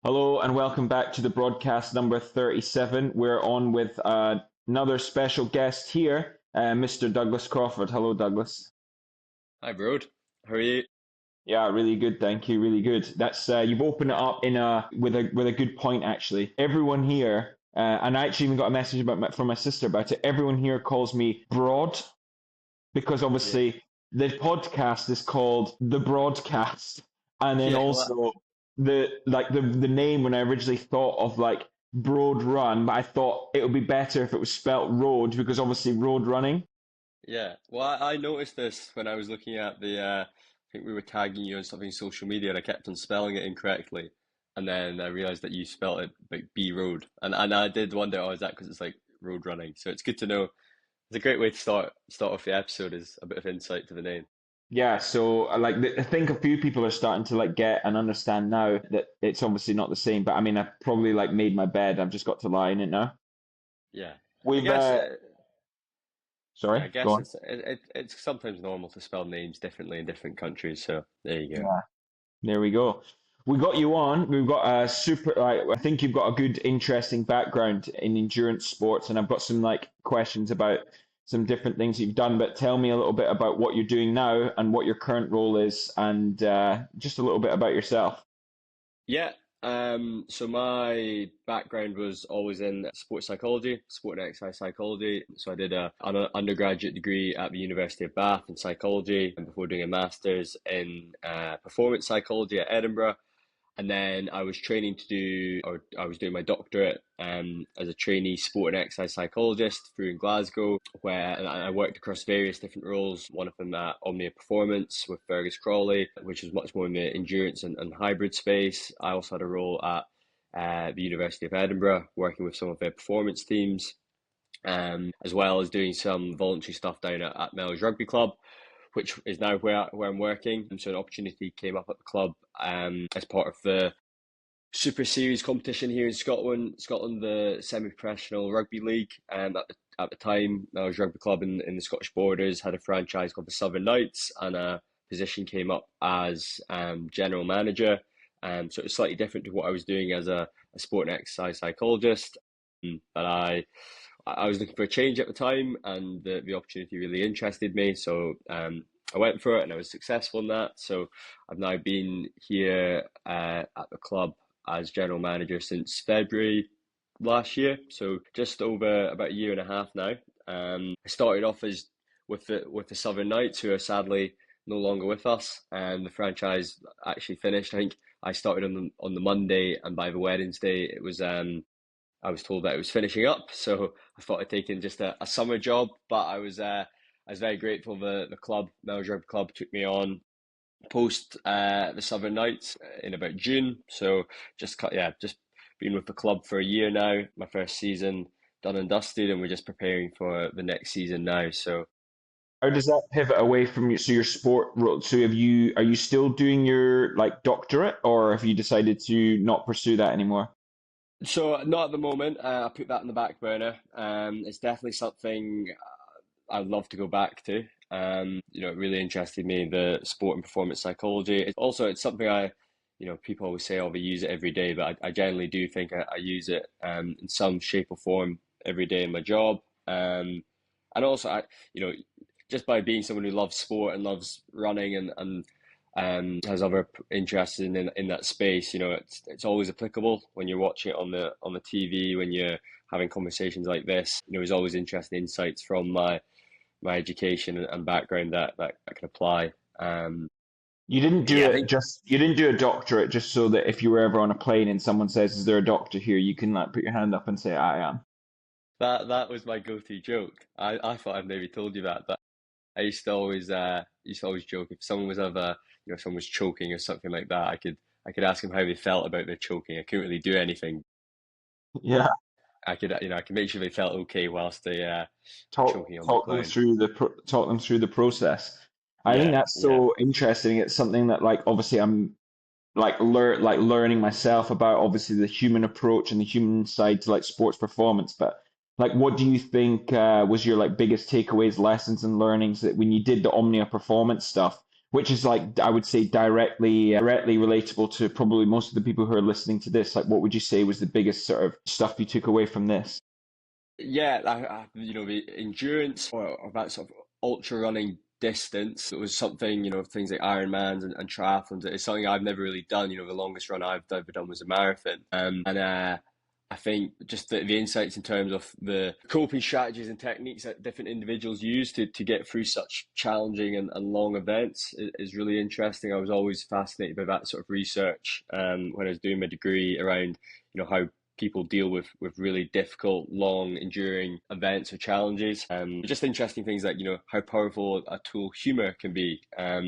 Hello and welcome back to the broadcast number 37. We're on with another special guest here, Mr. Douglas Crawford. Hello, Douglas. Hi, Broad. How are you? Yeah, really good, thank you. Really good. That's you've opened it up in a with a good point actually. Everyone here, and I actually even got a message from my sister about it. Everyone here calls me Broad because Yeah. obviously the podcast is called The Broadcast, and then Yeah, well, also the name when I originally thought of like Broad Run, but I thought it would be better if it was spelt road because obviously road running. yeah. Well, I noticed this when I was looking at I think we were tagging you on something social media, and I kept on spelling it incorrectly, and then I realized that you spelled it like B road, and I did wonder, oh, is that because it's like road running? So it's good to know. It's a great way to start off the episode is a bit of insight to the name. Yeah, so I think a few people are starting to like get and understand now that it's obviously not the same. But I mean, I've probably like made my bed. I've just got to lie in it now. Yeah. I We've guess yeah, I sorry, go guess on. it's sometimes normal to spell names differently in different countries. So there you go. Yeah. There we go. We got you on. We've got a super. I think you've got a good, interesting background in endurance sports, and I've got some like questions about some different things you've done. But tell me a little bit about what you're doing now and what your current role is, and just a little bit about yourself. Yeah, so my background was always in sports psychology, sport and exercise psychology. So I did an undergraduate degree at the University of Bath in psychology, and before doing a master's in performance psychology at Edinburgh. And then I was training to do, or I was doing my doctorate as a trainee sport and exercise psychologist through in Glasgow, where and I worked across various different roles. One of them at Omnia Performance with Fergus Crawley, which is much more in the endurance and hybrid space. I also had a role at the University of Edinburgh, working with some of their performance teams, as well as doing some voluntary stuff down at Mel's Rugby Club, which is now where I'm working. And so an opportunity came up at the club as part of the Super Series competition here in Scotland, the semi-professional rugby league. And at the time, Mel's Rugby Club in the Scottish Borders had a franchise called the Southern Knights, and a position came up as general manager. So it was slightly different to what I was doing as a sport and exercise psychologist. But I was looking for a change at the time, and the opportunity really interested me. So I went for it, and I was successful in that. So I've now been here at the club as general manager since February last year. So just over about a year and a half now. I started off as with the Southern Knights, who are sadly no longer with us, and the franchise actually finished. I think I started on the Monday, and by the Wednesday, it was I was told that it was finishing up, so I thought I'd taken just a summer job. But I was very grateful the club, Melbourne Rugby Club, took me on post the Southern Knights in about June. So just been with the club for a year now. My first season done and dusted, and we're just preparing for the next season now. So How does that pivot away from your sport role? So are you still doing your like doctorate, or have you decided to not pursue that anymore? not at the moment. I put that in the back burner. It's definitely something I'd love to go back to. It really interested me, the sport and performance psychology. It's something people always say, oh, they use it every day, but I generally do think I use it in some shape or form every day in my job. And also, just by being someone who loves sport and loves running and has other interests in that space, it's always applicable when you're watching it on the TV, when you're having conversations like this. There's always interesting insights from my education and background that can apply. But yeah, I think You didn't do a doctorate just so that if you were ever on a plane and someone says, "Is there a doctor here?" you can like put your hand up and say, "I am." that was my go-to joke. I thought I'd maybe told you that, but I used to always joke if someone was ever someone was choking or something like that. I could ask them how they felt about their choking. I couldn't really do anything, Yeah. but I could make sure they felt okay whilst they were choking on the Talk them plane. through talk them through the process. I think Yeah, that's yeah, so interesting. It's something that like obviously I'm like learning myself about obviously the human approach and the human side to like sports performance. But like, what do you think was your like biggest takeaways, lessons, and learnings that when you did the Omnia performance stuff? which is like, I would say, directly relatable to probably most of the people who are listening to this. Like, what would you say was the biggest sort of stuff you took away from this? Yeah, the endurance or that sort of ultra running distance, it was something, things like Ironmans and triathlons. It's something I've never really done. The longest run I've ever done was a marathon. And I think just the insights in terms of the coping strategies and techniques that different individuals use to get through such challenging and long events is really interesting. I was always fascinated by that sort of research when I was doing my degree around, how people deal with really difficult, long, enduring events or challenges. Just interesting things like, how powerful a tool humor can be. I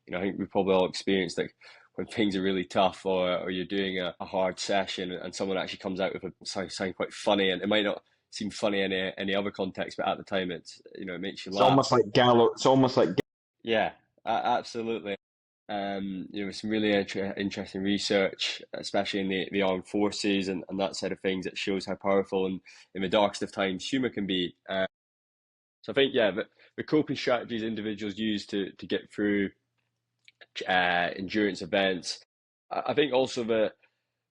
think we've probably all experienced like when things are really tough or you're doing a hard session and someone actually comes out with something quite funny, and it might not seem funny in any other context, but at the time it makes you It's almost laugh. like Gallo. It's almost like Yeah, absolutely. Some really interesting research, especially in the armed forces and that side of things, that shows how powerful and in the darkest of times humor can be. So I think, yeah, the coping strategies individuals use to get through endurance events. I think also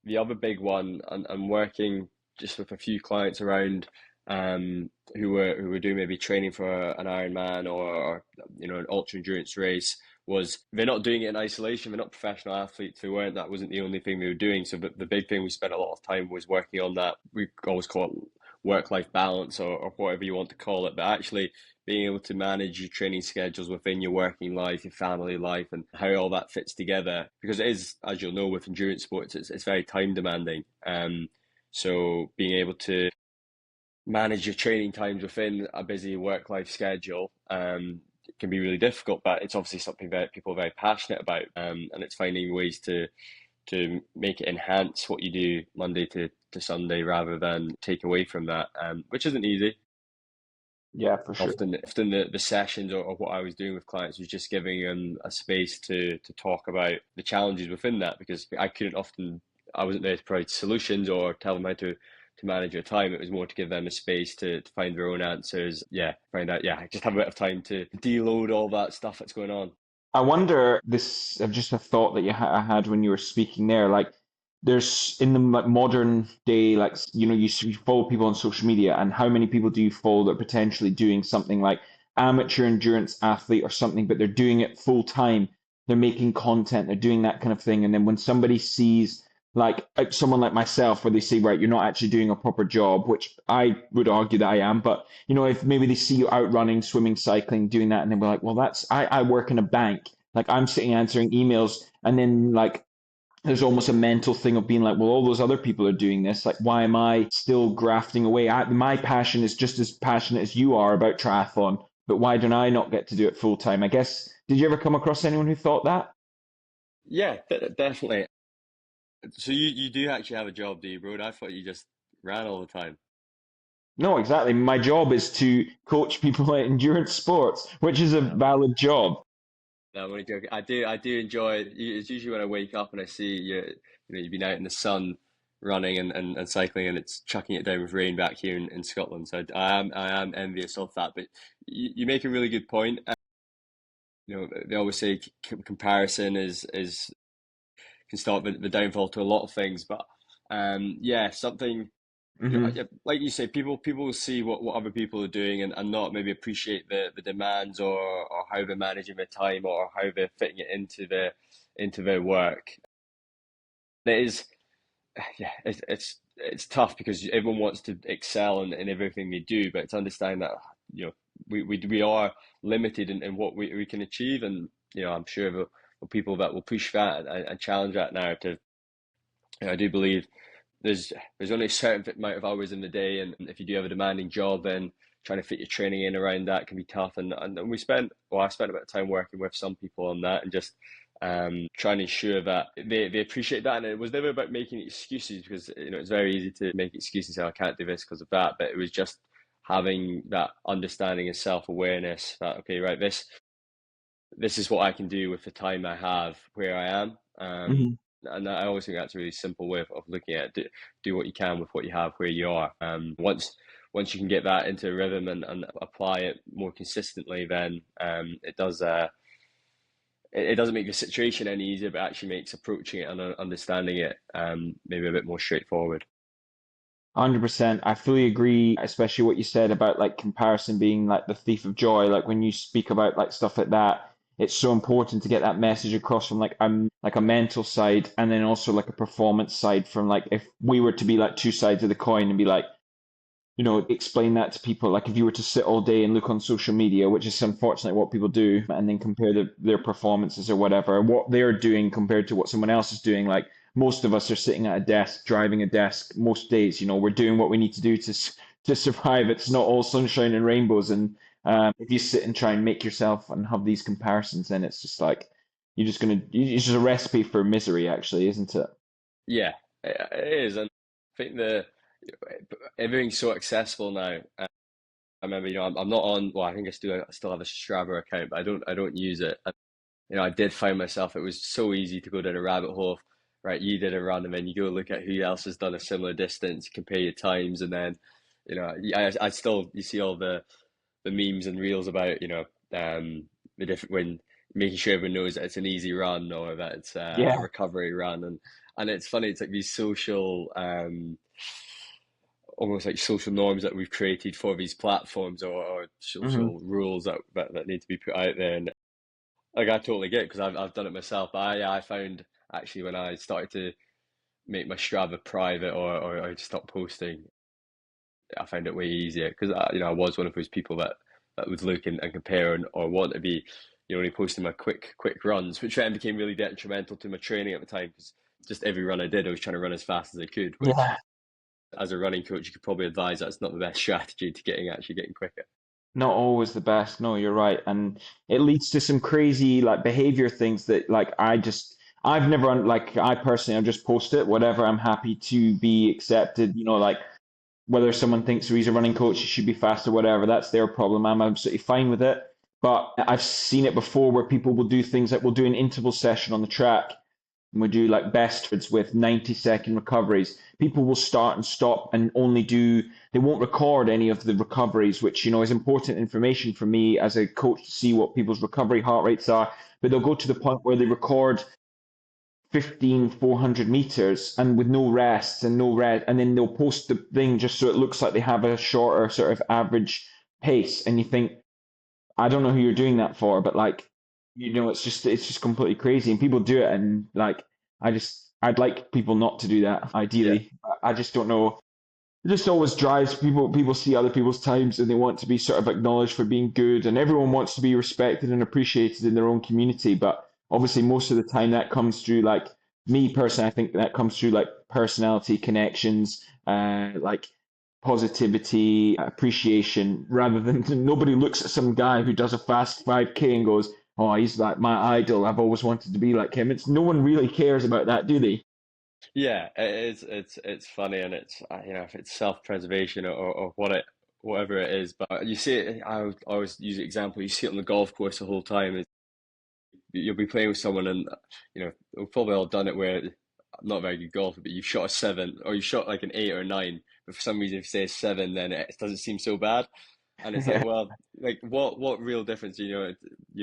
the other big one, and I'm working just with a few clients around who were doing maybe training for an Ironman or an ultra endurance race, was they're not doing it in isolation. They're not professional athletes. That wasn't the only thing they were doing. So the big thing we spent a lot of time was working on that. We always call it work-life balance or whatever you want to call it, but actually being able to manage your training schedules within your working life, your family life, and how all that fits together. Because it is, as you'll know, with endurance sports, it's very time demanding. So being able to manage your training times within a busy work-life schedule can be really difficult, but it's obviously something that people are very passionate about, and it's finding ways to make it enhance what you do Monday to Sunday rather than take away from that, which isn't easy. yeah, for sure. Often the sessions or what I was doing with clients was just giving them a space to talk about the challenges within that, because I wasn't there to provide solutions or tell them how to manage your time. It was more to give them a space to find their own answers. Yeah, find out. Yeah, just have a bit of time to deload all that stuff that's going on. I wonder this, just a thought that I had when you were speaking there. Like, there's in the modern day, like, you follow people on social media, and how many people do you follow that are potentially doing something like amateur endurance athlete or something, but they're doing it full time. They're making content, they're doing that kind of thing. And then when somebody sees like someone like myself, where they say, right, you're not actually doing a proper job, which I would argue that I am, but if maybe they see you out running, swimming, cycling, doing that, and they're like, well, I work in a bank. Like, I'm sitting answering emails, and then like there's almost a mental thing of being like, well, all those other people are doing this. Like, why am I still grafting away? My passion is just as passionate as you are about triathlon, but why don't I not get to do it full time? I guess, did you ever come across anyone who thought that? Yeah, definitely. So you do actually have a job, do you, bro? I thought you just ran all the time. No, exactly. My job is to coach people at endurance sports, which is a No, I'm valid job. no, I'm only joking. I do enjoy it. It's usually when I wake up and I see you've been out in the sun running and cycling, and it's chucking it down with rain back here in Scotland. So I am envious of that. But you make a really good point. They always say comparison is can start the downfall to a lot of things. But yeah, something. Hmm. Yeah, like you say, people will see what other people are doing and not maybe appreciate the demands or how they're managing their time or how they're fitting it into their work. It is, yeah, it's tough because everyone wants to excel in everything they do, but it's understanding that we are limited in what we can achieve, and I'm sure the people that will push that and challenge that narrative. I do believe there's only a certain amount of hours in the day, and if you do have a demanding job, then trying to fit your training in around that can be tough. And I spent a bit of time working with some people on that, and just trying to ensure that they appreciate that. And it was never about making excuses, because it's very easy to make excuses and say, I can't do this because of that. But it was just having that understanding and self-awareness that, okay, right, this is what I can do with the time I have where I am. Hmm. And I always think that's a really simple way of looking at it. Do what you can with what you have where you are. Once you can get that into a rhythm and apply it more consistently, then it does it doesn't make the situation any easier, but actually makes approaching it and understanding it maybe a bit more straightforward. 100%. I fully agree, especially what you said about like comparison being like the thief of joy. Like when you speak about like stuff like that, it's so important to get that message across from like a mental side and then also like a performance side from like if we were to be like two sides of the coin and be like, explain that to people. Like if you were to sit all day and look on social media, which is unfortunately what people do, and then compare their performances or whatever, what they're doing compared to what someone else is doing. Like most of us are sitting at a desk, driving a desk most days. We're doing what we need to do to survive. It's not all sunshine and rainbows. And if you sit and try and make yourself and have these comparisons, then it's just like it's just a recipe for misery, actually, isn't it? Yeah, it is, and I think the everything's so accessible now. I remember, I'm not on. Well, I think I still have a Strava account, but I don't use it. And, I did find myself. It was so easy to go down a rabbit hole. Right, you did a run, and then you go look at who else has done a similar distance, compare your times, and then, I still you see all the memes and reels about the different when making sure everyone knows that it's an easy run or that it's a Yeah. recovery run, and it's funny. It's like these social almost like social norms that we've created for these platforms, or Hmm. social rules that need to be put out there. And like I totally get it because I've done it myself. But I found actually when I started to make my Strava private, or stop posting, I found it way easier because I was one of those people that would look and compare, or want to be, only posting my quick runs, which then became really detrimental to my training at the time because just every run I did, I was trying to run as fast as I could, which Yeah. as a running coach, you could probably advise that's not the best strategy to getting quicker. Not always the best. No, you're right. And it leads to some crazy like behavior things that like I've never like I personally I've just post it, whatever. I'm happy to be accepted, like whether someone thinks he's a running coach, he should be fast or whatever, that's their problem. I'm absolutely fine with it. But I've seen it before where people will do things like we'll do an interval session on the track and we do like best with 90-second recoveries. People will start and stop and they won't record any of the recoveries, which, is important information for me as a coach to see what people's recovery heart rates are. But they'll go to the point where they record 15 400 meters and with no rests and no rest, and then they'll post the thing just so it looks like they have a shorter sort of average pace. And you think, I don't know who you're doing that for, but like, it's just completely crazy, and people do it, and like, I'd like people not to do that, Yeah, ideally. I just don't know. It just always drives people. People see other people's times, and they want to be sort of acknowledged for being good, and everyone wants to be respected and appreciated in their own community. But obviously, most of the time, that comes through like me personally. I think that comes through like personality, connections, like positivity, appreciation, rather than nobody looks at some guy who does a fast 5K and goes, "Oh, he's like my idol. I've always wanted to be like him." It's no one really cares about that, do they? yeah, it is. It's funny, and it's if it's self-preservation, or whatever it is. But you see it. I always use the example. You see it on the golf course the whole time. You'll be playing with someone, and we've probably all done it where I'm not a very good golfer, but you've shot a seven, or you shot like an eight or a nine, but for some reason if you say a seven, then it doesn't seem so bad. And it's like, Yeah, well, like what real difference, you're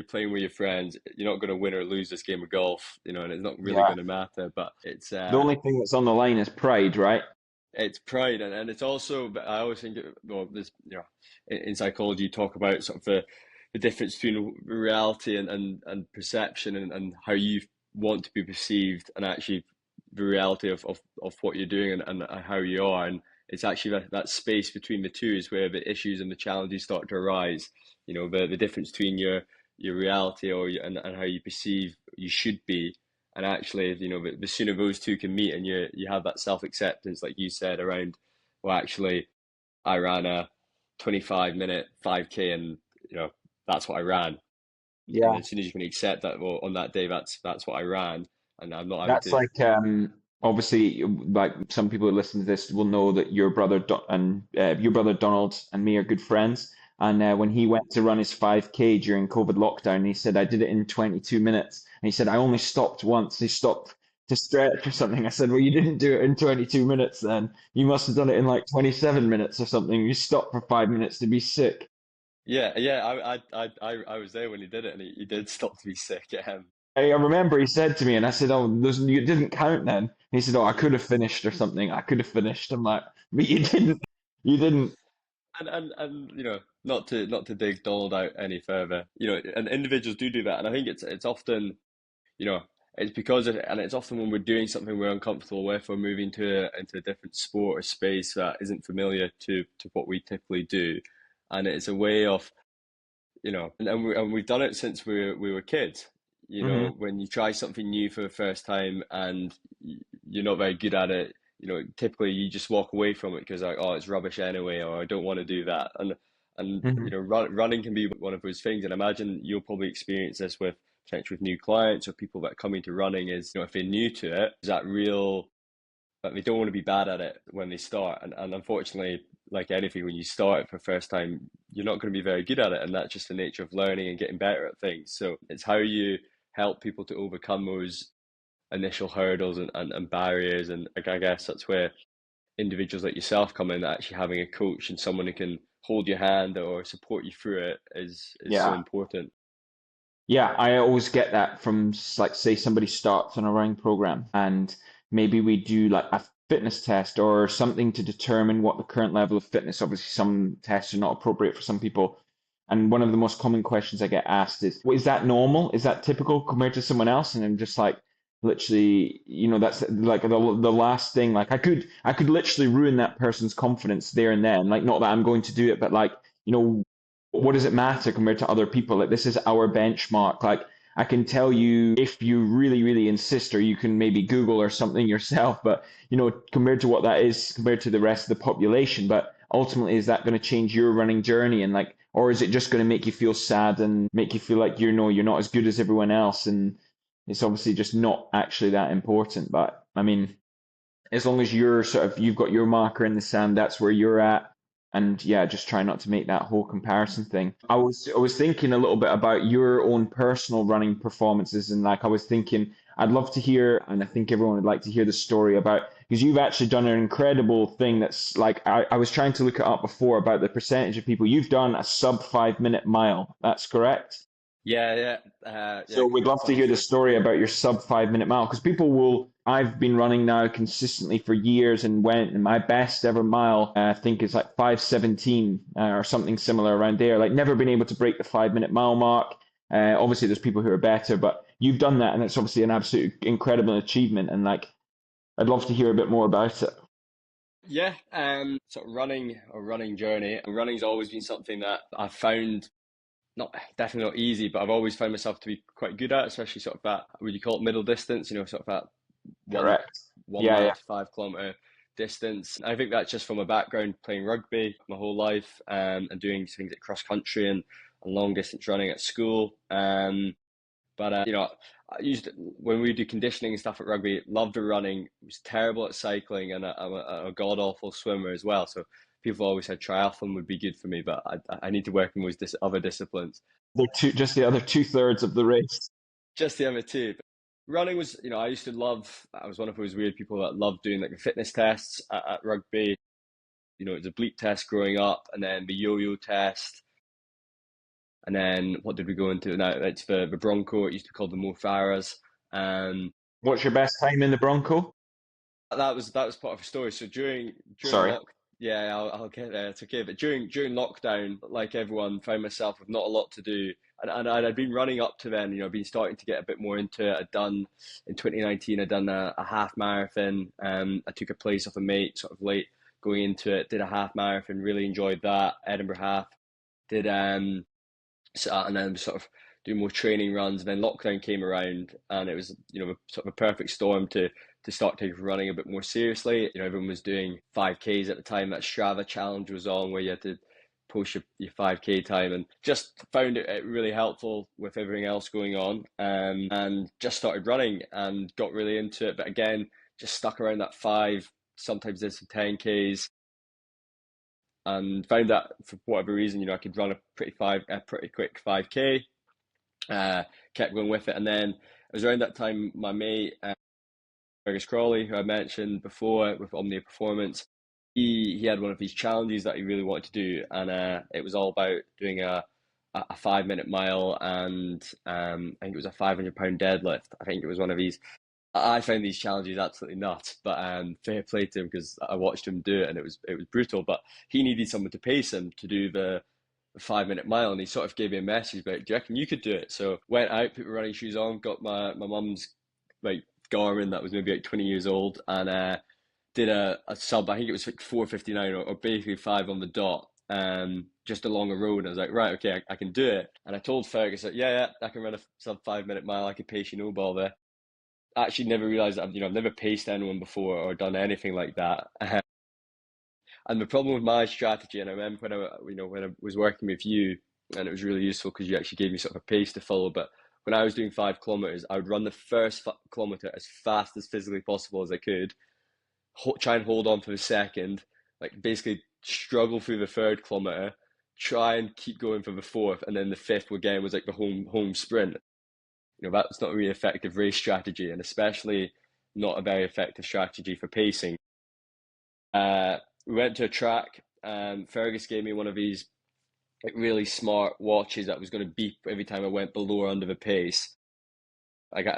playing with your friends, you're not going to win or lose this game of golf, and it's not really yeah. going to matter. But it's The only thing that's on the line is pride, right? it's pride, and it's also, but I always think, well, there's, in psychology, you talk about sort of the difference between reality and perception, and how you want to be perceived, and actually the reality of what you're doing, and how you are. And it's actually that space between the two is where the issues and the challenges start to arise. The difference between your reality, and how you perceive you should be, and actually, the sooner those two can meet, and you have that self acceptance, like you said, around, well, actually, I ran a 25-minute 5K, and that's what I ran. And Yeah. as soon as you can accept that, well, on that day, that's what I ran, and I'm not having That's to. like obviously like some people who listen to this will know that your brother Donald and me are good friends. And when he went to run his 5K during COVID lockdown, he said I did it in 22 minutes. And he said I only stopped once. He stopped to stretch or something. I said, well, you didn't do it in 22 minutes then. You must have done it in like 27 minutes or something. You stopped for 5 minutes to be sick. Yeah, yeah, I was there when he did it, and he did stop to be sick. I remember he said to me, and I said, "Oh, you didn't count then." And he said, "Oh, I could have finished or something. I could have finished." I'm like, "But you didn't. You didn't." And not to dig Donald out any further, and individuals do that, and I think it's often, you know, it's because and it's often when we're doing something we're uncomfortable with, or moving into a different sport or space that isn't familiar to what we typically do, and it's a way of, and we've done it since we were kids. Hmm. When you try something new for the first time and you're not very good at it, typically you just walk away from it because like, oh, it's rubbish anyway, or I don't want to do that. And Hmm. running can be one of those things. And imagine you'll probably experience this with potentially with new clients or people that come into running is, if they're new to it, is that real but they don't want to be bad at it when they start. And unfortunately, like anything, when you start it for the first time, you're not going to be very good at it. And that's just the nature of learning and getting better at things. So it's how you help people to overcome those initial hurdles and barriers. And like, I guess that's where individuals like yourself come in, actually having a coach and someone who can hold your hand or support you through it is so Yeah. important. Yeah, I always get that from like say somebody starts on a running program and maybe we do like a fitness test or something to determine what the current level of fitness. Obviously, some tests are not appropriate for some people. And one of the most common questions I get asked is, well, is that normal? Is that typical compared to someone else? And I'm just like, literally, that's like the last thing. Like I could literally ruin that person's confidence there and then. Like not that I'm going to do it, but like, you know, what does it matter compared to other people? Like this is our benchmark. Like I can tell you if you really, really insist, or you can maybe Google or something yourself, but compared to what that is compared to the rest of the population. But ultimately, is that going to change your running journey? And like, or is it just going to make you feel sad and make you feel like you're not as good as everyone else? And it's obviously just not actually that important. But I mean, as long as you've got your marker in the sand, that's where you're at. And yeah, just try not to make that whole comparison thing. I was thinking a little bit about your own personal running performances, and like I was thinking I'd love to hear, and I think everyone would like to hear the story about, because you've actually done an incredible thing that's like I was trying to look it up before about the percentage of people you've done a sub 5 minute mile. That's correct. Yeah, yeah, yeah. So we'd love to Funny hear the story. story about your sub 5 minute mile because I've been running now consistently for years and went, and my best ever mile, I think is like 5:17 or something similar around there. Like never been able to break the 5 minute mile mark. Obviously there's people who are better, but you've done that and it's obviously an absolute incredible achievement. And like, I'd love to hear a bit more about it. Yeah, sort of running journey. Running's always been something that I've found not definitely not easy, but I've always found myself to be quite good at, especially sort of that, would you call it middle distance? Sort of that one Correct. one Yeah, mile yeah. to 5 kilometer distance. I think that's just from a background playing rugby my whole life, and doing things like cross country and long distance running at school. But I used when we do conditioning and stuff at rugby. Loved the running. Was terrible at cycling, and I'm a god awful swimmer as well. So people always said triathlon would be good for me, but I need to work in those other disciplines. Just the other two-thirds of the race. Just the other two. Running was, I used to love. I was one of those weird people that loved doing like the fitness tests at rugby. It was a bleep test growing up, and then the yo-yo test, and then what did we go into? Now it's the Bronco. It used to be called the Mo Farahs. Um, What's your best time in the Bronco? that was part of the story. So during Sorry. lock, yeah, I'll get there. It's okay. But during lockdown, like everyone, found myself with not a lot to do, and I'd been running up to then. Been starting to get a bit more into it. I'd done in 2019. I'd done a half marathon. I took a place off a mate, sort of late going into it. Did a half marathon. Really enjoyed that. Edinburgh half. Did and then sort of doing more training runs. And then lockdown came around, and it was sort of a perfect storm to start taking running a bit more seriously. Everyone was doing 5Ks at the time. That Strava challenge was on, where you had to post your 5K time, and just found it really helpful with everything else going on. And just started running and got really into it. But again, just stuck around that five. Sometimes did some 10Ks, and found that for whatever reason, I could run a pretty quick 5K. Kept going with it, and then it was around that time my mate Fergus Crawley, who I mentioned before with Omnia Performance, he had one of these challenges that he really wanted to do, and it was all about doing a 5 minute mile and I think it was a 500 pound deadlift. I think it was one of these. I found these challenges absolutely nuts, but fair play to him because I watched him do it and it was brutal. But he needed someone to pace him to do the 5 minute mile, and he sort of gave me a message about, do you reckon you could do it? So went out, put my running shoes on, got my mum's like Garmin that was maybe like 20 years old, and did a sub. I think it was like 4:59 or basically five on the dot. Just along a road. And I was like, right, okay, I can do it. And I told Fergus that, yeah, I can run a sub 5 minute mile. I could pace you no ball there. I actually never realized that I've never paced anyone before or done anything like that. And the problem with my strategy, and I remember when I was working with you, and it was really useful because you actually gave me sort of a pace to follow. But when I was doing 5 kilometers, I would run the first kilometer as fast as physically possible as I could, try and hold on for the second, like basically struggle through the third kilometer, try and keep going for the fourth, and then the fifth again was like the home sprint. That's not a really effective race strategy, and especially not a very effective strategy for pacing. We went to a track, and Fergus gave me one of these like really smart watches that was going to beep every time I went below or under the pace.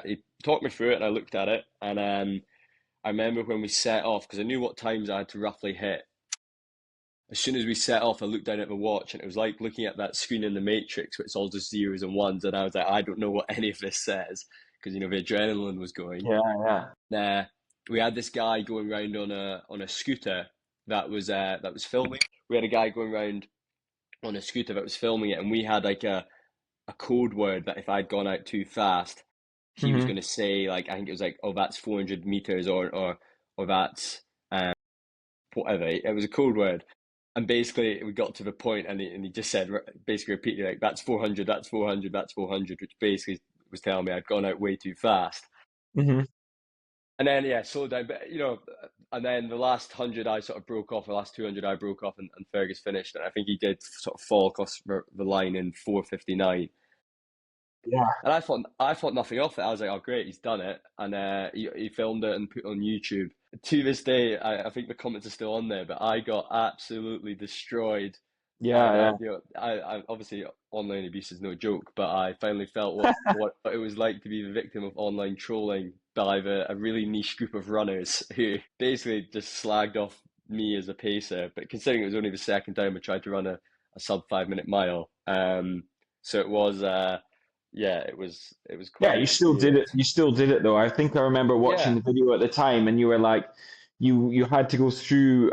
He talked me through it, and I looked at it, and I remember when we set off, because I knew what times I had to roughly hit. As soon as we set off, I looked down at the watch, and it was like looking at that screen in the Matrix where it's all just zeros and ones, and I was like, I don't know what any of this says, because the adrenaline was going. Yeah. We had this guy going around on a scooter that was filming. We had a guy going around on a scooter that was filming it, and we had like a code word that if I'd gone out too fast, he was going to say, like, I think it was like, oh, that's 400 meters, or that's whatever. It was a code word. And basically, we got to the point, and he just said, basically repeated, like, that's 400, that's 400, that's 400, which basically was telling me I'd gone out way too fast. Mm-hmm. And then, yeah, slowed down. But, and then the last 100 I sort of broke off, the last 200 I broke off, and Fergus finished. And I think he did sort of fall across the line in 4:59. Yeah. And I thought nothing of it. I was like, oh, great, he's done it. And he filmed it and put it on YouTube. To this day, I think the comments are still on there, but I got absolutely destroyed. Yeah. I obviously online abuse is no joke, but I finally felt what it was like to be the victim of online trolling by a really niche group of runners who basically just slagged off me as a pacer. But considering it was only the second time I tried to run a sub 5 minute mile, so it was yeah, it was Yeah, quite an you still did it. experience. You still did it though. I think I remember watching Yeah, the video at the time, and you were like, you had to go through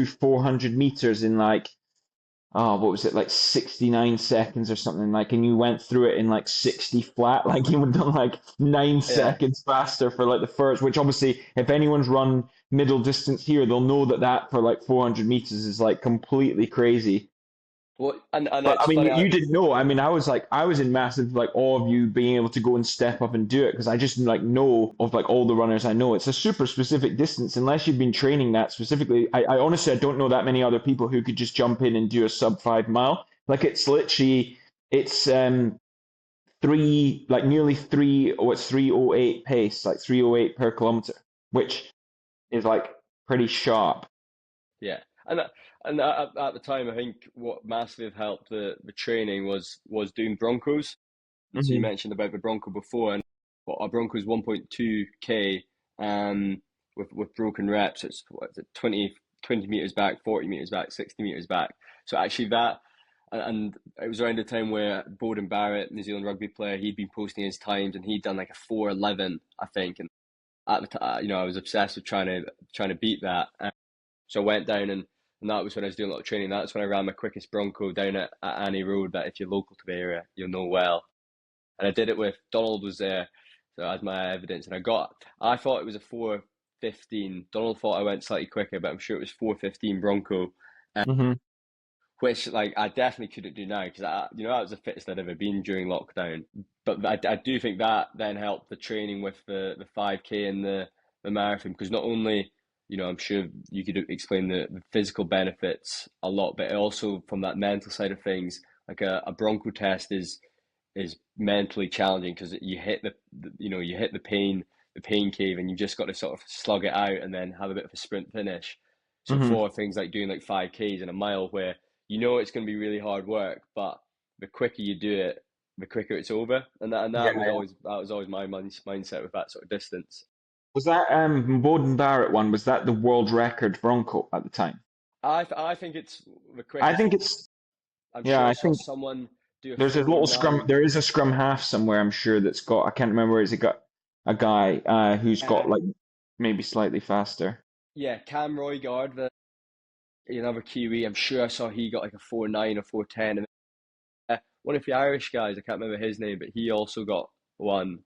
400 meters in like, oh, what was it, like 69 seconds or something like, and you went through it in like 60 flat, like you would done like nine yeah. seconds faster for like the first, which obviously if anyone's run middle distance here, they'll know that for like 400 meters is like completely crazy. Well, and But I it's mean, funny. you didn't know. I mean, I was in massive like awe of you being able to go and step up and do it because I just like know of like all the runners I know. It's a super specific distance unless you've been training that specifically. I honestly I don't know that many other people who could just jump in and do a sub 5 mile. Like it's literally it's three like nearly three oh it's 3:08 pace, like 3:08 per kilometer, which is like pretty sharp. Yeah, and at the time, I think what massively helped the training was doing Broncos. So you Hmm. mentioned about the Bronco before, and what our Bronco's 1.2K, with broken reps. It's what is it, 20 meters back, 40 meters back, 60 meters back. So actually that, and it was around the time where Bowden Barrett, New Zealand rugby player, he'd been posting his times, and he'd done like a 4:11, I think. And at the time, I was obsessed with trying to beat that. So I went down, and that was when I was doing a lot of training. That's when I ran my quickest Bronco down at Annie Road, that if you're local to the area, you'll know well. And I did it with Donald was there, so as my evidence. And I thought it was a 4:15. Donald thought I went slightly quicker, but I'm sure it was 4:15 Bronco, Hmm. which like I definitely couldn't do now because that was the fittest I'd ever been during lockdown. But I do think that then helped the training with the 5K and the marathon, because not only I'm sure you could explain the physical benefits a lot, but also from that mental side of things, like a Bronco test is mentally challenging because you hit the pain cave, and you just got to sort of slug it out and then have a bit of a sprint finish. So Hmm. for things like doing like 5Ks in a mile where it's going to be really hard work, but the quicker you do it, the quicker it's over, and Yeah, yeah. that was always my mindset with that sort of distance. Was that Bowden Barrett one? Was that the world record Bronco at the time? I think it's the I quickest. think it's I'm yeah. sure I I saw think someone do a there's a little scrum. 49. There is a scrum half somewhere. I'm sure that's got. I can't remember. Is it got a guy who's got like maybe slightly faster? Yeah, Cam Roygaard, another Kiwi. I'm sure I saw he got like a 49 or 410. And one of the Irish guys, I can't remember his name, but he also got one.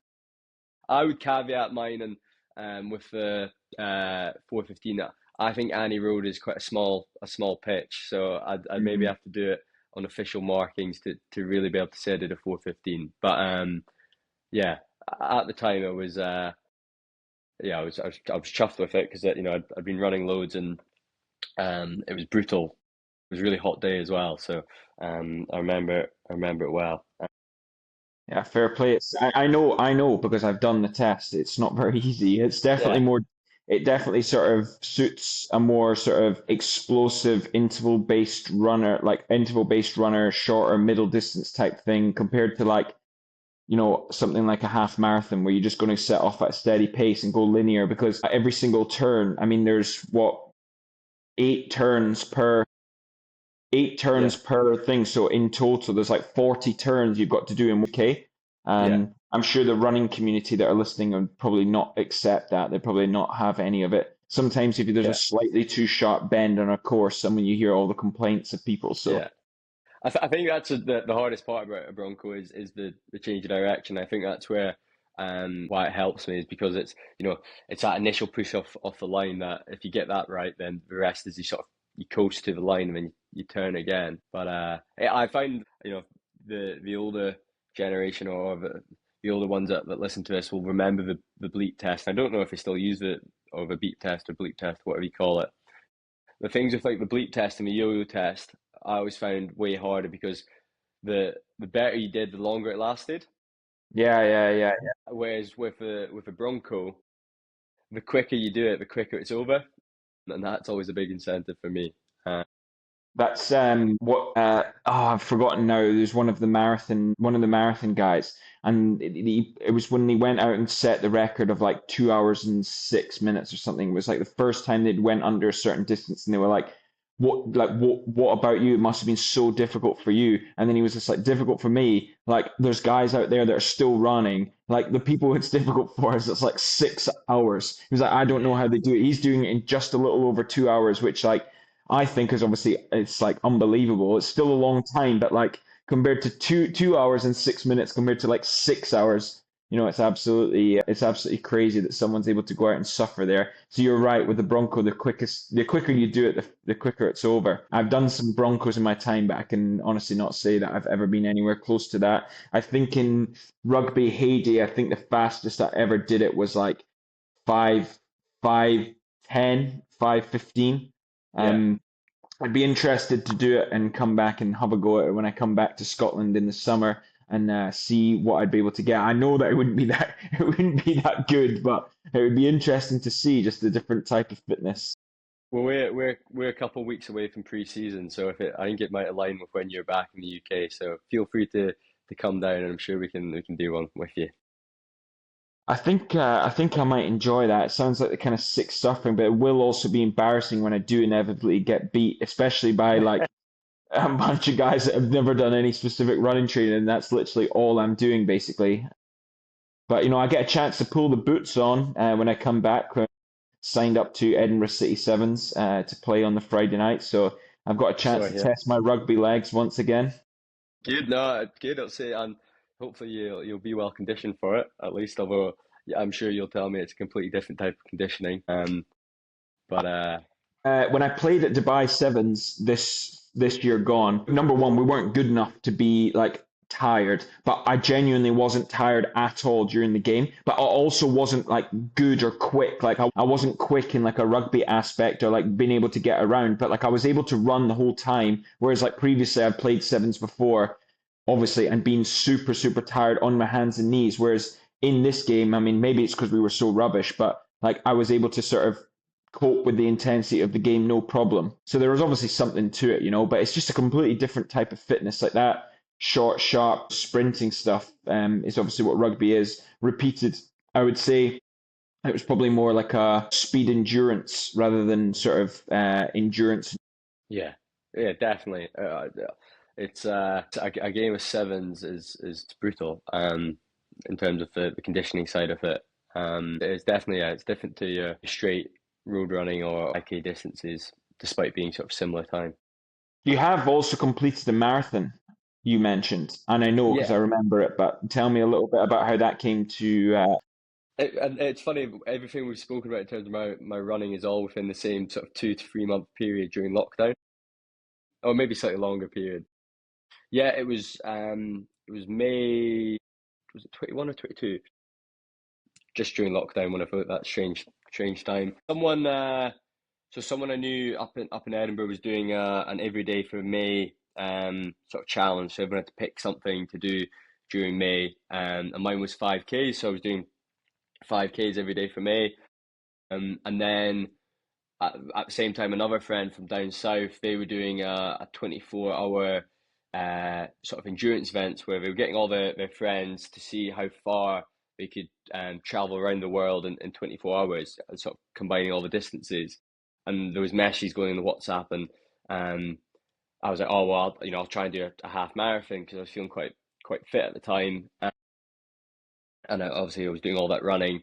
I would caveat mine and with the 415. I think Annie Road is quite a small pitch, so I'd maybe Mm. have to do it on official markings to really be able to say I did a 415. But yeah, at the time I was yeah I was chuffed with it because I'd been running loads and it was brutal. It was a really hot day as well, so I remember it well. Yeah, fair play. I know because I've done the test. It's not very easy. It's definitely Yeah, more, it definitely sort of suits a more sort of explosive interval-based runner, like interval-based runner, shorter middle distance type thing compared to like, something like a half marathon where you're just going to set off at a steady pace and go linear because at every single turn, I mean, there's what, eight turns per eight yeah, turns per thing. So in total, there's like 40 turns you've got to do in 1K. yeah, And I'm sure the running community that are listening would probably not accept that. They probably not have any of it. Sometimes if there's a yeah, slightly too sharp bend on a course, and when you hear all the complaints of people. So yeah. I think that's the hardest part about a Bronco is the change of direction. I think that's where why it helps me is because it's that initial push off the line that if you get that right, then the rest is you coast to the line and then you turn again. But I find the older generation or the older ones that listen to this will remember the bleep test. I don't know if they still use it or the beep test or bleep test, whatever you call it. The things with like the bleep test and the yo-yo test, I always found way harder because the better you did, the longer it lasted. yeah, yeah, yeah. Whereas with a Bronco, the quicker you do it, the quicker it's over, and that's always a big incentive for me. That's what I've forgotten now. There's one of the marathon guys, and it was when they went out and set the record of like 2 hours and 6 minutes or something. It was like the first time they'd went under a certain distance, and they were like, what about you? It must have been so difficult for you." And then he was just like, "Difficult for me. Like there's guys out there that are still running. Like the people it's difficult for is it's like 6 hours." He was like, "I don't know how they do it." He's doing it in just a little over 2 hours, which like I think is obviously it's like unbelievable. It's still a long time, but like compared to two hours and 6 minutes compared to like 6 hours, it's absolutely crazy that someone's able to go out and suffer there. So you're right with the Bronco, the quicker you do it, the quicker it's over. I've done some Broncos in my time, but I can honestly not say that I've ever been anywhere close to that. I think in rugby heyday, I think the fastest I ever did it was like five, 5:10, 5:15. Yeah. Um, I'd be interested to do it and come back and have a go at it when I come back to Scotland in the summer and see what I'd be able to get. I know that it wouldn't be that it wouldn't be that good, but it would be interesting to see just the different type of fitness. Well, we're a couple of weeks away from pre-season, so I think it might align with when you're back in the UK. So feel free to come down, and I'm sure we can do one with you. I think I might enjoy that. It sounds like the kind of sick suffering, but it will also be embarrassing when I do inevitably get beat, especially by like a bunch of guys that have never done any specific running training, and that's literally all I'm doing basically. But I get a chance to pull the boots on when I come back. Signed up to Edinburgh City Sevens to play on the Friday night, so I've got a chance So to yeah, test my rugby legs once again. good. No, good. I'll say, and hopefully you'll be well conditioned for it at least. Although yeah, I'm sure you'll tell me it's a completely different type of conditioning. But When I played at Dubai Sevens this year gone, number one, we weren't good enough to be like tired, but I genuinely wasn't tired at all during the game. But I also wasn't like good or quick. Like I wasn't quick in like a rugby aspect or like being able to get around, but like I was able to run the whole time. Whereas like previously I've played sevens before, obviously, and been super, super tired on my hands and knees. Whereas in this game, I mean, maybe it's because we were so rubbish, but like I was able to sort of cope with the intensity of the game no problem. So there was obviously something to it, but it's just a completely different type of fitness like that. short, sharp sprinting stuff. Is obviously what rugby is. Repeated, I would say it was probably more like a speed endurance rather than sort of endurance. Yeah, yeah, definitely. It's a game of sevens is brutal. In terms of the conditioning side of it. It's definitely it's different to your straight road running or IK distances, despite being sort of similar time. You have also completed a marathon, you mentioned, and I know because Yeah, I remember it. But tell me a little bit about how that came to. and it's funny. Everything we've spoken about in terms of my running is all within the same sort of 2 to 3 month period during lockdown, or maybe slightly longer period. Yeah, it was May. Was it 21 or 22? Just during lockdown when I thought that strange time. Someone I knew up in Edinburgh was doing an every day for May sort of challenge. So everyone had to pick something to do during May, and mine was 5Ks. So I was doing 5Ks every day for May, and then at the same time, another friend from down south, they were doing a 24-hour sort of endurance events where they were getting all their friends to see how far they could travel around the world in 24 hours, sort of combining all the distances. And there was messages going in the WhatsApp, and um, I was like, oh well, I'll try and do a half marathon because I was feeling quite fit at the time, and obviously I was doing all that running.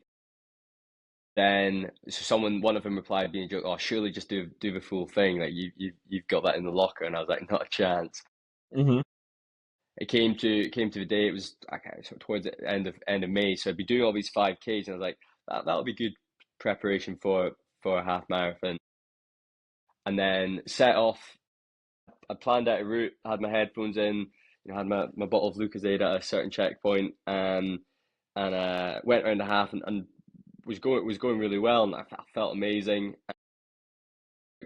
Then one of them replied being a joke, "Oh, surely just do the full thing. Like you've got that in the locker." And I was like, "Not a chance." Mhm. It came to the day. It was okay, sort of towards the end of May, so I'd be doing all these 5Ks, and I was like, that'll be good preparation for a half marathon. And then set off. I planned out a route, had my headphones in, had my bottle of Lucozade at a certain checkpoint, and went around the half and was going really well, and I felt amazing.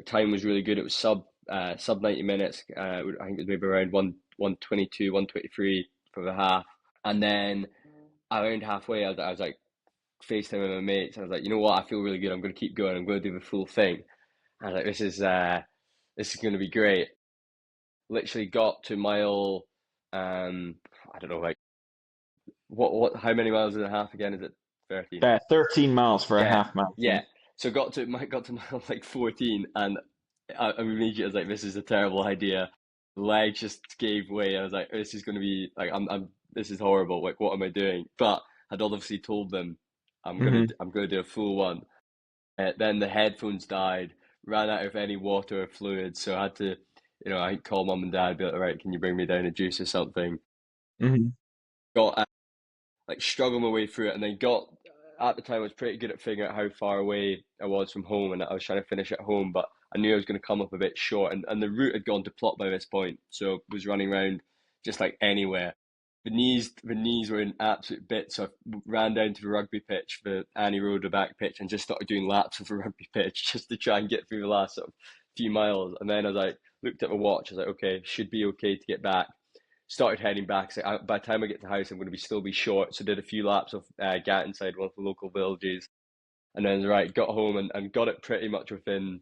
Time was really good. It was sub 90 minutes. I think it was maybe around 122, 123 for the half. And then around halfway, I was like FaceTime with my mates. I was like, you know what? I feel really good. I'm going to keep going. I'm going to do the full thing. I was like, this is going to be great. Literally got to mile, I don't know, like how many miles and a half again? Is it 13? 13 miles for a Yeah, half marathon. yeah. So got to mile like 14, and I immediately was like, this is a terrible idea. Legs just gave way. I was like, this is going to be like, this is horrible. Like, what am I doing? But I'd obviously told them Hmm. I'm gonna do a full one. Then the headphones died, ran out of any water or fluid, so I had to, I call mum and dad, be like, all right, can you bring me down a juice or something? Hmm. Got like struggled my way through it, and then got at the time I was pretty good at figuring out how far away I was from home, and I was trying to finish at home, but I knew I was going to come up a bit short, and the route had gone to plot by this point, so was running around just like anywhere. The knees were in absolute bits, so I ran down to the rugby pitch, the Annie Road, the back pitch, and just started doing laps of the rugby pitch just to try and get through the last sort of few miles. And then I was like, looked at my watch, I was like, okay, should be okay to get back. Started heading back. So by the time I get to the house, I'm going to still be short. So did a few laps of Gattonside, one of the local villages, and then right got home and got it pretty much within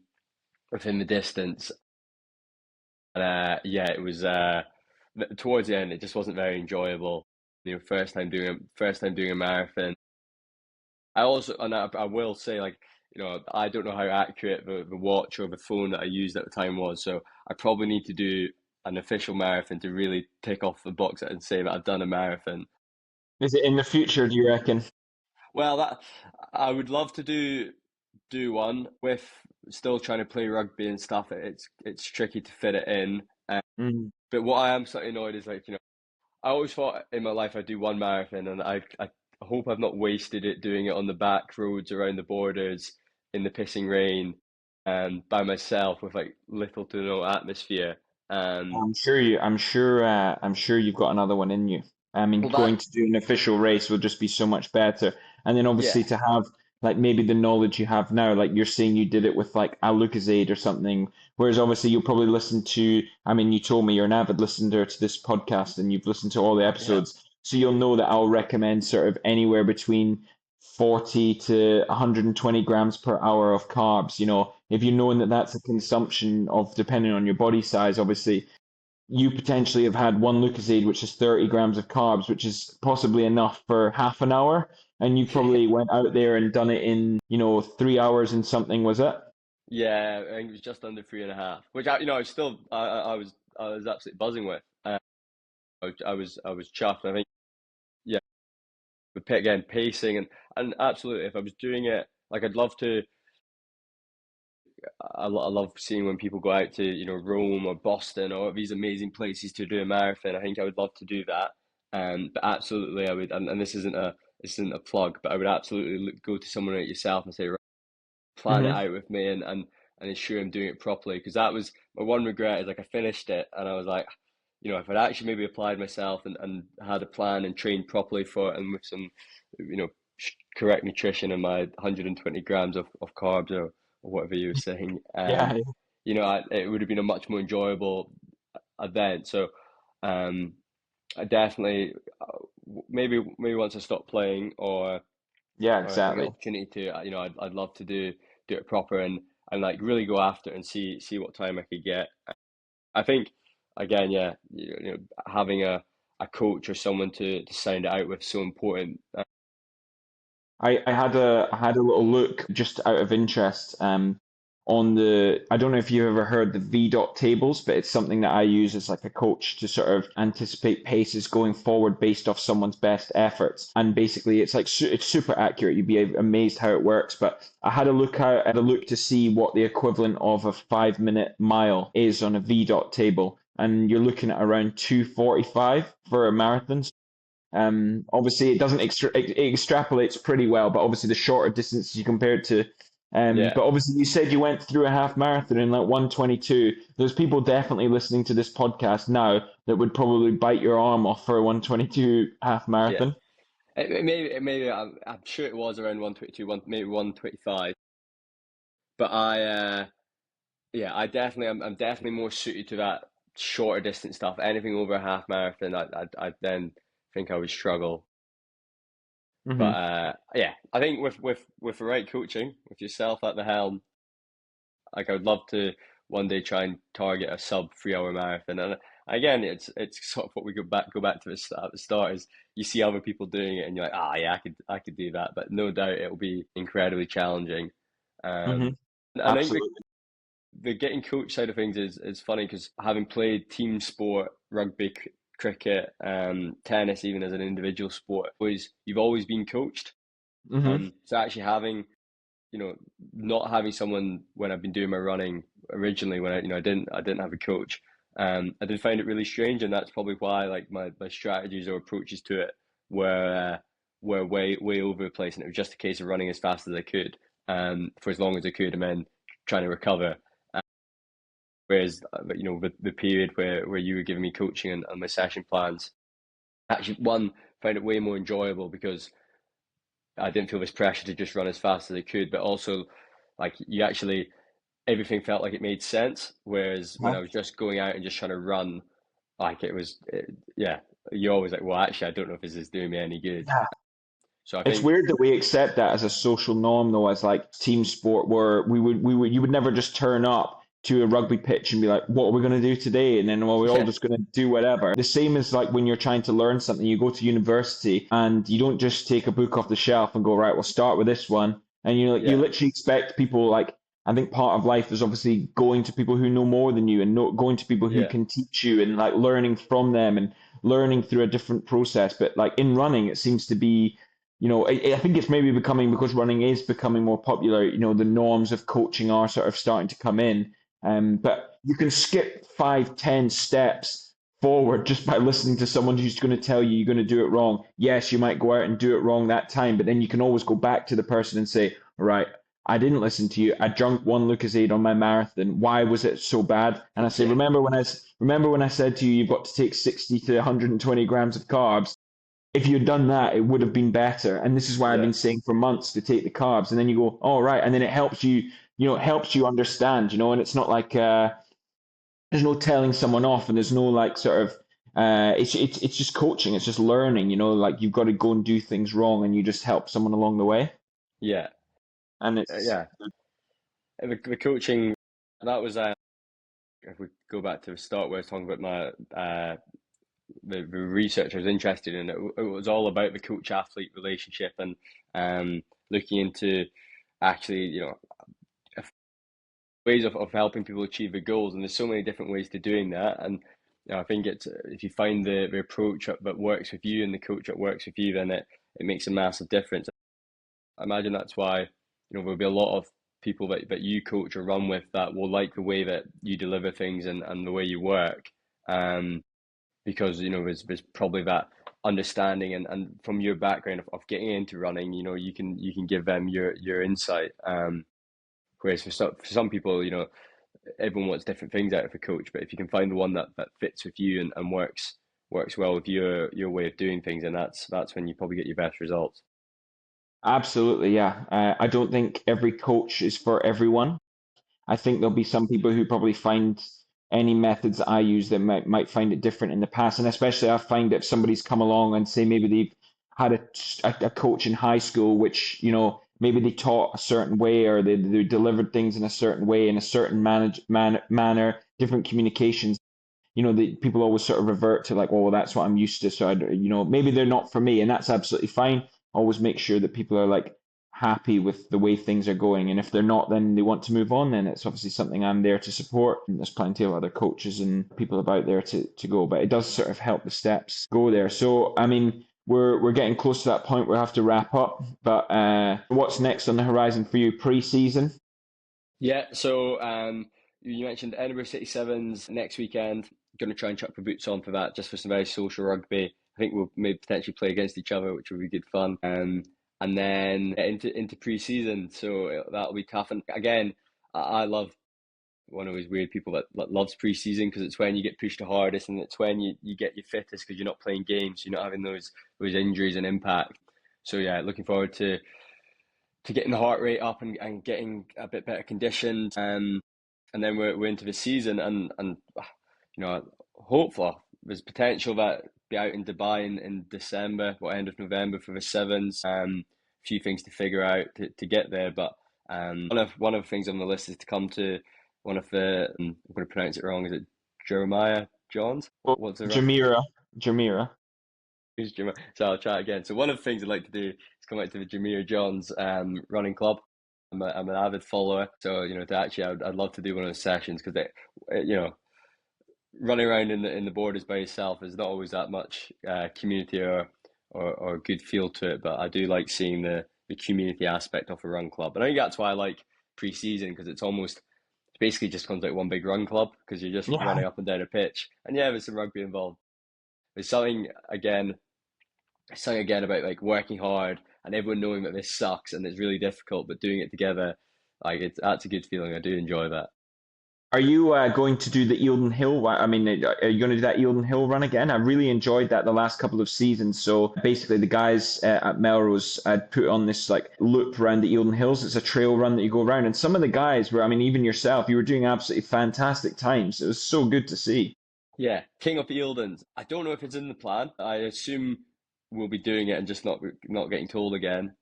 the distance. And yeah, it was towards the end. It just wasn't very enjoyable. First time doing a marathon. I will say like I don't know how accurate the watch or the phone that I used at the time was. So I probably need to do an official marathon to really tick off the box and say that I've done a marathon. Is it in the future, do you reckon? Well, that I would love to do one with still trying to play rugby and stuff. It's tricky to fit it in. Mm. But what I am slightly annoyed is like I always thought in my life I'd do one marathon, and I hope I've not wasted it doing it on the back roads around the borders in the pissing rain, by myself with like little to no atmosphere. Um, I'm sure you've got another one in you. I mean, well, that going to do an official race will just be so much better. And then yeah, obviously to have like maybe the knowledge you have now, like you're saying you did it with like a Lucozade or something, whereas obviously you'll probably listen to, I mean, you told me you're an avid listener to this podcast and you've listened to all the yeah, episodes. So you'll know that I'll recommend sort of anywhere between 40 to 120 grams per hour of carbs. If you're knowing that that's a consumption of, depending on your body size, obviously you potentially have had one Lucozade, which is 30 grams of carbs, which is possibly enough for half an hour, and you probably went out there and done it in, 3 hours and something, was it? Yeah, I think it was just under 3.5, which I was still I was absolutely buzzing with. I was chuffed. I think yeah, with again pacing and absolutely if I was doing it like I'd love to. I love seeing when people go out to Rome or Boston or these amazing places to do a marathon. I think I would love to do that. But absolutely I would, and this isn't a plug, but I would absolutely go to someone like yourself and say, plan it Hmm. out with me and ensure I'm doing it properly. Because that was my one regret is like I finished it and I was like, if I'd actually maybe applied myself and had a plan and trained properly for it and with some, you know, correct nutrition and my 120 grams of carbs or whatever you were saying, Yeah, it would have been a much more enjoyable event. So, um, I definitely maybe once I stop playing yeah, or I have an exactly. opportunity to, I'd love to do it proper and like really go after it and see what time I could get. I think again, yeah, having a coach or someone to sound it out with is so important. I had a little look just out of interest on the I don't know if you've ever heard the V dot tables, but it's something that I use as like a coach to sort of anticipate paces going forward based off someone's best efforts. And basically it's like it's super accurate. You'd be amazed how it works. But I had a look to see what the equivalent of a 5 minute mile is on a V dot table. And you're looking at around 2:45 for a marathon. Obviously, it doesn't it extrapolates pretty well, but obviously the shorter distances you compared to. Yeah, But obviously, you said you went through a half marathon in like 1:22. There's people definitely listening to this podcast now that would probably bite your arm off for a 1:22 half yeah. marathon. Maybe I'm sure it was around 122, maybe 125. But yeah, I'm definitely more suited to that shorter distance stuff. Anything over a half marathon, I then think I would struggle. But Hmm. yeah, I think with the right coaching, with yourself at the helm, like I would love to one day try and target a sub 3 hour marathon. And again, it's sort of what we go back to at the start is you see other people doing it and you're like, yeah, I could do that. But no doubt it'll be incredibly challenging. Hmm. And I think Absolutely. the getting coach side of things is funny because having played team sport, rugby, cricket, tennis, even as an individual sport, was you've always been coached. Hmm. So actually having, not having someone when I've been doing my running originally when I didn't have a coach, I did find it really strange, and that's probably why like my strategies or approaches to it were way over the place, and it was just a case of running as fast as I could, for as long as I could, and then trying to recover. Whereas, the period where you were giving me coaching and my session plans, actually, one, found it way more enjoyable because I didn't feel this pressure to just run as fast as I could, but also, like, everything felt like it made sense. Whereas when I was just going out and just trying to run, like, yeah, you're always like, well, actually, I don't know if this is doing me any good. So I It's think, weird that we accept that as a social norm, though, as like team sport, where you would never just turn up to a rugby pitch and be like, "What are we going to do today?" And then, well, we're all yeah, just going to do whatever. The same as like when you're trying to learn something, you go to university and you don't just take a book off the shelf and go, "Right, we'll start with this one." And you yeah, literally expect people like. I think part of life is obviously going to people who know more than you and going to people who yeah, can teach you and like learning from them and learning through a different process. But like in running, it seems to be I think it's maybe becoming because running is becoming more popular. The norms of coaching are sort of starting to come in. But you can skip 5, 10 steps forward just by listening to someone who's going to tell you you're going to do it wrong. Yes, you might go out and do it wrong that time, but then you can always go back to the person and say, all right, I didn't listen to you. I drank one Lucozade on my marathon. Why was it so bad? And I say, yeah, remember when I said to you, you've got to take 60 to 120 grams of carbs. If you'd done that, it would have been better. And this is why I've yeah, been saying for months to take the carbs. And then you go, all right, and then it helps you, it helps you understand, and it's not like there's no telling someone off, and there's no like sort of it's just coaching, it's just learning, like you've got to go and do things wrong, and you just help someone along the way, yeah, and it's yeah. The coaching that was if we go back to the start where I was talking about my the research I was interested in, it was all about the coach athlete relationship and looking into actually, ways of helping people achieve their goals. And there's so many different ways to doing that. And I think it's if you find the approach that works with you and the coach that works with you, then it makes a massive difference. I imagine that's why there'll be a lot of people that you coach or run with that will like the way that you deliver things and the way you work. Because there's probably that understanding and from your background of getting into running, you can give them your insight. Whereas for some people, everyone wants different things out of a coach, but if you can find the one that fits with you and works well with your way of doing things, and that's when you probably get your best results. Absolutely, yeah. I don't think every coach is for everyone. I think there'll be some people who probably find any methods that I use that might find it different in the past, and especially I find if somebody's come along and say maybe they've had a coach in high school, which maybe they taught a certain way or they delivered things in a certain way in a certain manner, different communications. The people always sort of revert to like, oh, well, that's what I'm used to. So maybe they're not for me, and that's absolutely fine. Always make sure that people are like happy with the way things are going, and if they're not, then they want to move on. Then it's obviously something I'm there to support. And there's plenty of other coaches and people about there to go, but it does sort of help the steps go there. So I mean, we're getting close to that point where we have to wrap up. But what's next on the horizon for you pre-season? Yeah, so you mentioned Edinburgh City Sevens next weekend. Going to try and chuck the boots on for that, just for some very social rugby. I think we'll maybe potentially play against each other, which will be good fun. And then into pre-season, so that'll be tough. And again, I love one of those weird people that loves pre-season because it's when you get pushed the hardest and it's when you get your fittest because you're not playing games, you're not having those injuries and impact. So yeah, looking forward to getting the heart rate up and getting a bit better conditioned. And then we're into the season and hopefully there's potential that be out in Dubai in December or end of November for the sevens. A few things to figure out to get there, but one of the things on the list is to come to one of the I'm going to pronounce it wrong. Is it Jeremiah Johns? Well, What's the run? Jamira. Who's Jeremiah? So I'll try again. So one of the things I'd like to do is come out to the Jameer Johns running club. I'm an avid follower, so to actually I'd love to do one of those sessions because running around in the borders by yourself is not always that much community or good feel to it. But I do like seeing the community aspect of a run club, and I think that's why I like pre-season because it basically just comes out one big run club because you're just Yeah. running up and down a pitch, and yeah, there's some rugby involved. There's something again about like working hard and everyone knowing that this sucks and it's really difficult, but doing it together, like that's a good feeling. I do enjoy that. Are you going to do the Eildon Hill? I mean, are you going to do that Eildon Hill run again? I really enjoyed that the last couple of seasons. So basically, the guys at Melrose had put on this like loop around the Eildon Hills. It's a trail run that you go around, and some of the guys were, I mean, even yourself, you were doing absolutely fantastic times. It was so good to see. Yeah, King of the Eildons. I don't know if it's in the plan. I assume we'll be doing it and just not getting told again.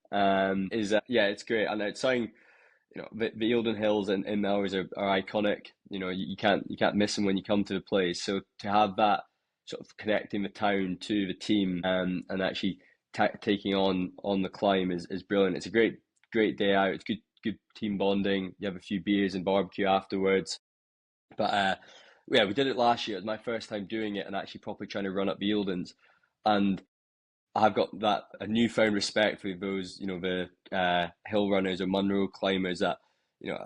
Is Yeah, it's great, and it's saying the Eildon Hills in Melrose are iconic. You can't miss them when you come to the place. So to have that sort of connecting the town to the team and actually taking on the climb is brilliant. It's a great day out. It's good team bonding. You have a few beers and barbecue afterwards. But yeah, we did it last year. It was my first time doing it and actually properly trying to run up the Eildons. And I've got that a newfound respect for those, the hill runners or Munro climbers that,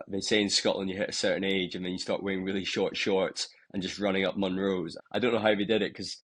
they say in Scotland you hit a certain age and then you start wearing really short shorts and just running up Munros. I don't know how they did it because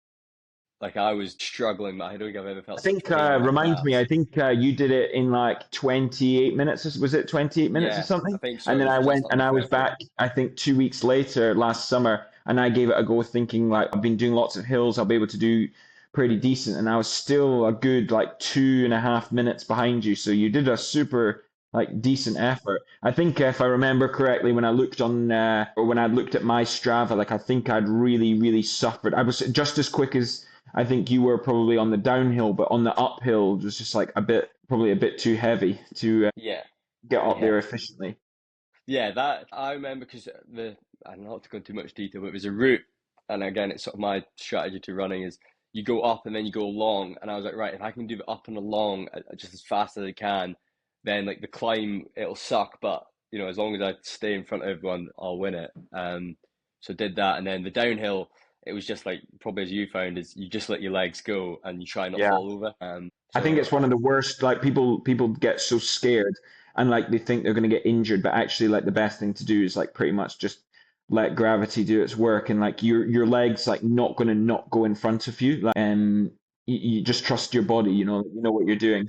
like I was struggling, but I don't think I've ever I felt such think, pain in my remind me, I calves. think you did it in like 28 minutes. Was it 28 minutes or Yeah, I something? think so. And It then was I just went and under I was 30. back, I think 2 weeks later last summer, and I gave it a go thinking like I've been doing lots of hills, I'll be able to do pretty decent. And I was still a good like 2.5 minutes behind you. So you did a super like decent effort. I think if I remember correctly, when I looked on or when I looked at my Strava, like I think I'd really, really suffered. I was just as quick as I think you were probably on the downhill, but on the uphill it was just like probably a bit too heavy to Yeah, get up yeah. there efficiently. Yeah, that I remember because the I don't know to go into too much detail, but it was a route. And again, it's sort of my strategy to running is you go up and then you go along. And I was like, right, if I can do the up and along just as fast as I can, then like the climb, it'll suck. But, as long as I stay in front of everyone, I'll win it. So did that. And then the downhill, it was just like, probably as you found, is you just let your legs go and you try not Yeah. fall over. I think So it's one of the worst. Like people get so scared and like they think they're going to get injured, but actually, like the best thing to do is like pretty much just let gravity do its work, and like your legs like not going to not go in front of you. Like, you just trust your body. You know what you're doing.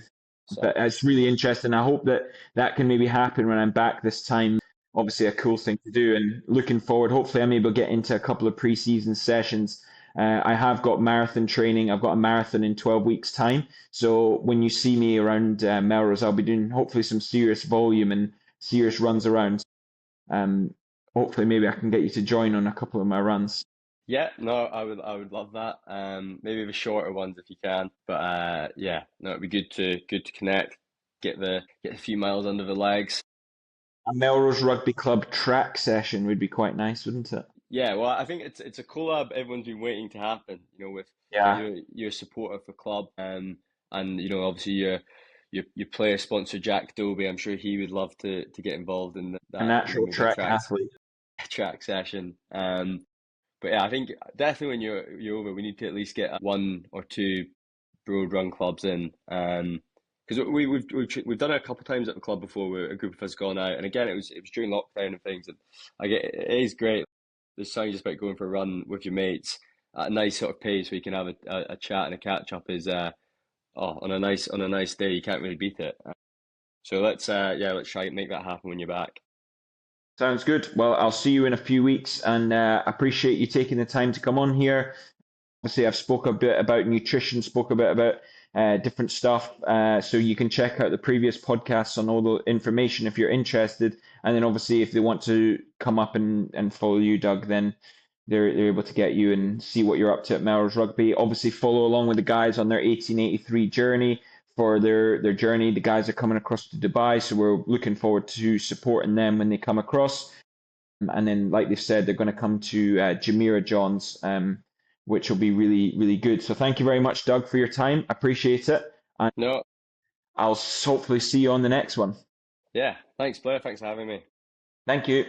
sick. But it's really interesting. I hope that that can maybe happen when I'm back this time. Obviously, a cool thing to do, and looking forward. Hopefully, I'm able to get into a couple of pre-season sessions. I have got marathon training. I've got a marathon in 12 weeks' time. So when you see me around Melrose, I'll be doing hopefully some serious volume and serious runs around. Um, Hopefully, maybe I can get you to join on a couple of my runs. Yeah, no, I would love that. Maybe the shorter ones if you can. But yeah, no, it'd be good to connect, get a few miles under the legs. A Melrose Rugby Club track session would be quite nice, wouldn't it? Yeah, well, I think it's a collab everyone's been waiting to happen. With Yeah, your support of the club, and obviously your player sponsor Jack Dobie. I'm sure he would love to get involved in a that. natural Maybe a track athlete. track session. But yeah, I think definitely when you're over, we need to at least get one or two road run clubs in. Because we've done it a couple of times at the club before, where a group of us gone out, and again it was during lockdown and things, and it is great. There's something just about going for a run with your mates at a nice sort of pace where you can have a chat and a catch up is on a nice day you can't really beat it. So let's try and make that happen when you're back. Sounds good. Well, I'll see you in a few weeks, and appreciate you taking the time to come on here. Obviously, I've spoke a bit about nutrition, spoke a bit about different stuff. So you can check out the previous podcasts on all the information if you're interested. And then obviously, if they want to come up and follow you, Doug, then they're able to get you and see what you're up to at Melrose Rugby. Obviously, follow along with the guys on their 1883 journey. For their journey, the guys are coming across to Dubai, so we're looking forward to supporting them when they come across. And then, like they've said, they're going to come to Jamira Johns, which will be really, really good. So thank you very much, Doug, for your time. I appreciate it. And No, I'll hopefully see you on the next one. yeah, thanks Blair, thanks for having me. Thank you.